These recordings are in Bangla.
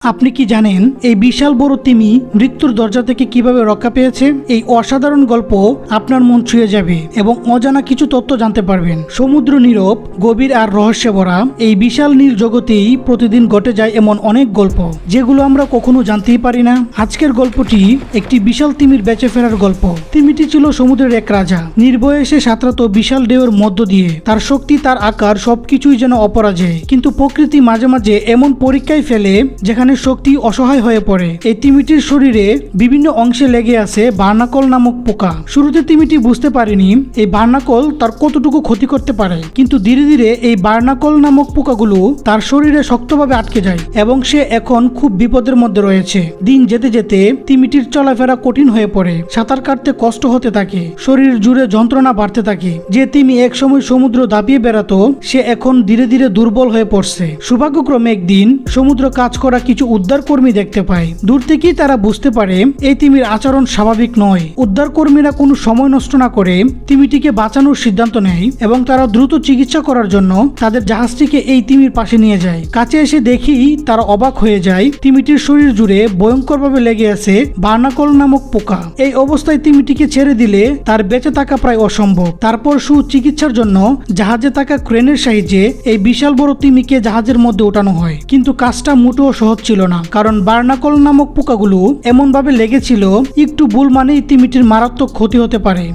আপনি কি জানেন এই বিশাল বড় তিমি মৃত্যুর দরজা থেকে কিভাবে রক্ষা পেয়েছে? এই অসাধারণ গল্প আপনার মন ছুঁয়ে যাবে এবং অজানা কিছু তথ্য জানতে পারবেন। সমুদ্র নীরব, গভীর আর রহস্যে ভরা এই বিশাল নীল জগতেই প্রতিদিন ঘটে যায় এমন অনেক গল্প যেগুলো আমরা কখনো জানতেই পারি না। আজকের গল্পটি একটি বিশাল তিমির বেঁচে ফেরার গল্প। তিমিটি ছিল সমুদ্রের এক রাজা, নির্ভয়ে সে সাঁতরাতো বিশাল ঢেউয়ের মধ্য দিয়ে। তার শক্তি, তার আকার সবকিছুই যেন অপরাজেয়, কিন্তু প্রকৃতি মাঝে মাঝে এমন পরীক্ষায় ফেলে যেখানে শক্তি অসহায় হয়ে পড়ে। এই তিমিটির শরীরে বিভিন্ন অংশে লেগে আছে বার্নাকল নামক পোকা। শুরুতে তিমিটি বুঝতে পারেনি এই বার্নাকল তার কতটুকু ক্ষতি করতে পারে, কিন্তু ধীরে ধীরে এই বার্নাকল নামক পোকাগুলো তার শরীরে শক্তভাবে আটকে যায় এবং সে এখন খুব বিপদের মধ্যে রয়েছে। দিন যেতে যেতে তিমিটির চলাফেরা কঠিন হয়ে পড়ে, সাঁতার কাটতে কষ্ট হতে থাকে, শরীর জুড়ে যন্ত্রণা বাড়তে থাকে। যে তিমি একসময় সমুদ্র দাপিয়ে বেড়াতো সে এখন ধীরে ধীরে দুর্বল হয়ে পড়ছে। সৌভাগ্যক্রমে একদিন সমুদ্র কাজ করা কিছু উদ্ধার কর্মী দেখতে পায়। দূর থেকেই তারা বুঝতে পারে এই তিমির আচরণ স্বাভাবিক নয়। উদ্ধার কর্মীরা কোনো সময় নষ্ট না করে তিমিটিকে বাঁচানোর সিদ্ধান্ত নেয় এবং তারা দ্রুত চিকিৎসা করার জন্য তাদের জাহাজটিকে এই তিমির পাশে নিয়ে যায়। কাছে এসে দেখি তারা অবাক হয়ে যায়, তিমিটির শরীর জুড়ে ভয়ঙ্করভাবে লেগে আছে বার্নাকল নামক পোকা। এই অবস্থায় তিমিটিকে ছেড়ে দিলে তার বেঁচে থাকা প্রায় অসম্ভব। তারপর সুচিকিৎসার জন্য জাহাজে থাকা ক্রেনের সাহায্যে এই বিশাল বড় তিমিকে জাহাজের মধ্যে ওঠানো হয়। কিন্তু কাজটা মোটেও সহজ ছিল না, কারণ বার্নাকল নামক পোকাগুলো এমনভাবে লেগেছিল একটু ভুল মানেই তিমিটির মারাত্মক ক্ষতি হতে পারে।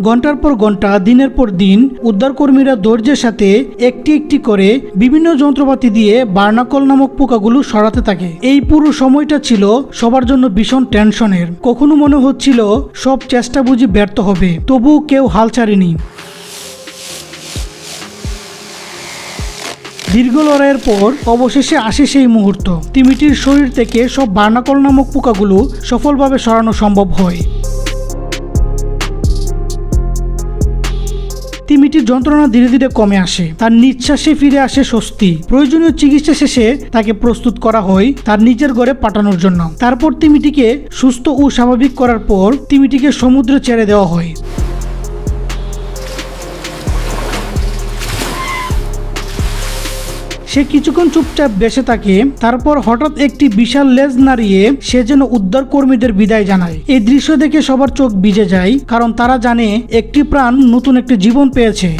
ঘন্টার পর ঘন্টা, দিনের পর দিন উদ্ধারকর্মীরা ধৈর্যের সাথে একটি একটি করে বিভিন্ন যন্ত্রপাতি দিয়ে বার্নাকল নামক পোকাগুলো সরাতে থাকে। এই পুরো সময়টা ছিল সবার জন্য ভীষণ টেনশনের। কখনো মনে হচ্ছিল সব চেষ্টা বুঝি ব্যর্থ হবে, তবুও কেউ হাল ছাড়েনি। দীর্ঘ লড়াইয়ের পর অবশেষে আসে সেই মুহূর্ত। তিমিটির শরীর থেকে সব বার্নাকল নামক পোকাগুলো সফলভাবে সরানো সম্ভব হয়। তিমিটির যন্ত্রণা ধীরে ধীরে কমে আসে, তার নিঃশ্বাসে ফিরে আসে স্বস্তি। প্রয়োজনীয় চিকিৎসা শেষে তাকে প্রস্তুত করা হয় তার নিজের ঘরে পাঠানোর জন্য। তারপর তিমিটিকে সুস্থ ও স্বাভাবিক করার পর তিমিটিকে সমুদ্রে ছেড়ে দেওয়া হয়। সে কিছুক্ষণ চুপচাপ বেঁচে থাকে, তারপর হঠাৎ একটি বিশাল লেজ নাড়িয়ে সে যেন উদ্ধার কর্মীদের বিদায় জানায়। এই দৃশ্য দেখে সবার চোখ ভিজে যায়, কারণ তারা জানে একটি প্রাণ নতুন একটি জীবন পেয়েছে।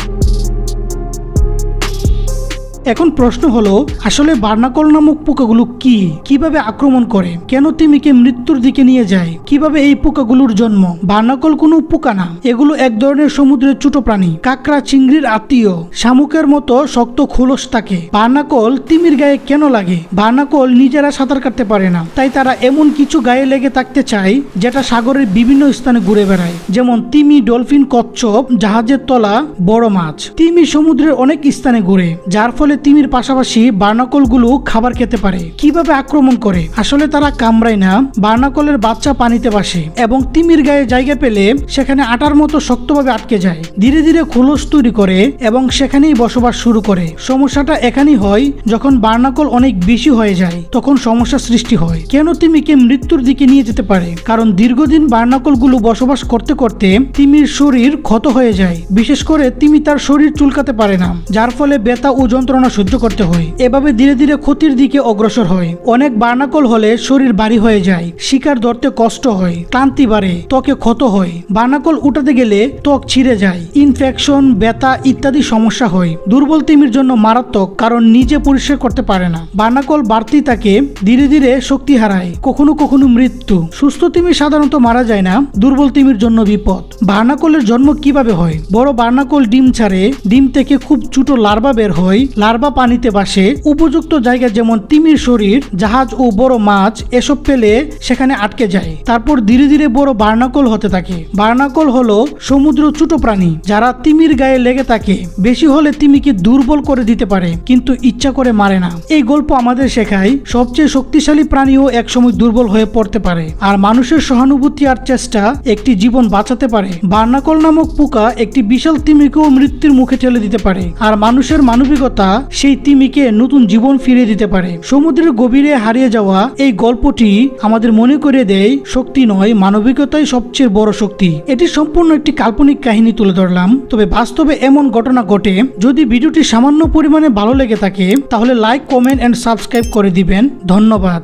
এখন প্রশ্ন হলো, আসলে বার্নাকল নামক পোকাগুলো কি, কিভাবে আক্রমণ করে, কেন তিমিকে মৃত্যুর দিকে নিয়ে যায়, কিভাবে এই পোকাগুলোর জন্ম? বার্নাকল কোনো পোকা না, এগুলো এক ধরনের সমুদ্রের ছোট প্রাণী, কাঁকড়া চিংড়ির আত্মীয়। শামুকের মতো শক্ত খোলস থাকে। বার্নাকল তিমির গায়ে কেন লাগে? বার্নাকল নিজেরা সাঁতার কাটতে পারে না, তাই তারা এমন কিছু গায়ে লেগে থাকতে চায় যেটা সাগরের বিভিন্ন স্থানে ঘুরে বেড়ায়, যেমন তিমি, ডলফিন, কচ্ছপ, জাহাজের তলা, বড় মাছ। তিমি সমুদ্রের অনেক স্থানে ঘুরে, যার ফলে তিমির পাশাপাশি বার্নাকলগুলো খাবার খেতে পারে। কিভাবে আক্রমণ করে? আসলে তারা কামড়ায় না, বার্নাকলের বাচ্চা পানিতে বাসে এবং তিমির গায়ে জায়গা পেলে সেখানে আটার মতো শক্তভাবে আটকে যায়। ধীরে ধীরে খোলস তৈরি করে এবং সেখানেই বসবাস শুরু করে। সমস্যাটা এখানেই হয়, যখন বার্নাকল অনেক বেশি হয়ে যায় তখন সমস্যা সৃষ্টি হয়। কেন তিমিকে মৃত্যুর দিকে নিয়ে যেতে পারে? কারণ দীর্ঘদিন বার্নাকলগুলো বসবাস করতে করতে তিমির শরীর ক্ষত হয়ে যায়। বিশেষ করে তিমি তার শরীর চুলকাতে পারে না, যার ফলে ব্যথা ও যন্ত্রণা সহ্য করতে হয়। এভাবে ধীরে ধীরে ক্ষতির দিকে অগ্রসর হয়। অনেক বার্নাকল হলে শরীর ভারী হয়ে যায়, শিকার ধরতে কষ্ট হয়, ক্লান্তি বাড়ে, ত্বকে ক্ষত হয়। বার্নাকল উঠাতে গেলে ত্বক ছিঁড়ে যায়, ইনফেকশন, ব্যথা ইত্যাদি সমস্যা হয়। দুর্বল তিমির জন্য মারাত্মক, কারণ নিজে পরিষ্কার করতে পারে না। বার্নাকল বাড়তি তাকে ধীরে ধীরে শক্তি হারায়, কখনো কখনো মৃত্যু। সুস্থ তিমি সাধারণত মারা যায় না, দুর্বল তিমির জন্য বিপদ। বার্নাকলের জন্ম কিভাবে হয়? বড় বার্নাকল ডিম ছাড়ে, ডিম থেকে খুব ছোট লার্ভা বের হয়, লার্ভা পানিতে বাসে। উপযুক্ত জায়গা যেমন তিমির শরীর, জাহাজ ও বড় মাছ এসব পেলে সেখানে আটকে যায়। তারপর ধীরে ধীরে বড় বার্নাকল হতে থাকে। বার্নাকল হলো সমুদ্র ছোট প্রাণী যারা তিমির গায়ে লেগে থাকে। বেশি হলে তিমিকে দুর্বল করে দিতে পারে, কিন্তু ইচ্ছা করে মারে না। এই গল্প আমাদের শেখায় সবচেয়ে শক্তিশালী প্রাণীও একসময় দুর্বল হয়ে পড়তে পারে, আর মানুষের সহানুভূতি আর চেষ্টা একটি জীবন বাঁচাতে পারে। বার্নাকল নামক পোকা একটি বিশাল তিমিকেও মৃত্যুর মুখে ঠেলে দিতে পারে, আর মানুষের মানবিকতা সেই তিমিকে নতুন জীবন ফিরিয়ে দিতে পারে। সমুদ্রের গভীরে হারিয়ে যাওয়া এই গল্পটি আমাদের মনে করে দেয় শক্তি নয়, মানবিকতাই সবচেয়ে বড় শক্তি। এটি সম্পূর্ণ একটি কাল্পনিক কাহিনী তুলে ধরলাম, তবে বাস্তবে এমন ঘটনা ঘটে। যদি ভিডিওটি সামান্য পরিমাণে ভালো লেগে থাকে তাহলে লাইক, কমেন্ট এন্ড সাবস্ক্রাইব করে দিবেন। ধন্যবাদ।